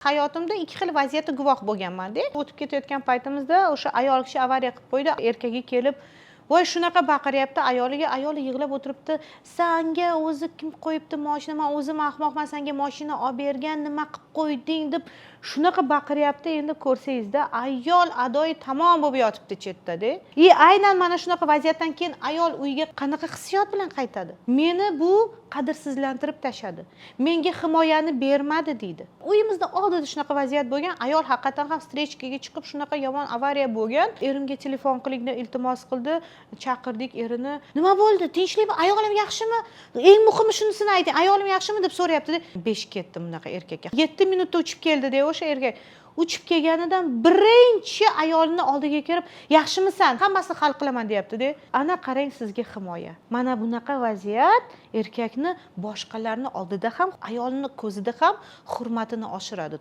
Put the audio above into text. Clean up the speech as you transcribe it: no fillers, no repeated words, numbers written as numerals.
Hayotimda ikki xil vaziyatga guvoh bo'lganman-da. O'tib ketayotgan paytimizda o'sha ayol kishi avariya qilib qo'ydi. Erkagi kelib, voy shunaqa baqiryapti ayoliga, ayoli yig'lab o'tiribdi. Sanga o'zi kim qo'yibdi mashina? Men o'zim ahmoqman, senga mashina olib bergan, nima qilib qo'yding deb shunaqa baqiryapti. Endi ko'rsangizda ayol adoyi tamom bo'lib yotibdi chetda-da. Aynan mana shunaqa vaziyatdan keyin ayol uyiga qanaqa hissiyot bilan qaytadi? Meni bu qadrsizlantirib tashadi. Menga himoyani bermadi deydi. Uyimizda oldida shunaqa vaziyat bo'lgan. Ayol haqiqatan ham strechkaga chiqib shunaqa yomon avariya bo'lgan. Erimga telefon qilingni iltimos qildi. Chaqirdik erini. Nima bo'ldi? Tinchlikmi? Ayolim yaxshimi? Eng muhimi shunisini ayting. Ayolim yaxshimi deb so'rayapti-da. Besh ketdi bunaqa erkakka. 7 minutda uchib keldi-da o'sha erkak. Uchib kelganidan birinchi ayolni oldiga kirib, "Yaxshimisan? Hammasini hal qilaman" deyapti-da. Ana qarang sizga himoya. Mana bunaqa vaziyat erkakni boshqalarning oldida ham, ayolning ko'zida ham hurmatini oshiradi.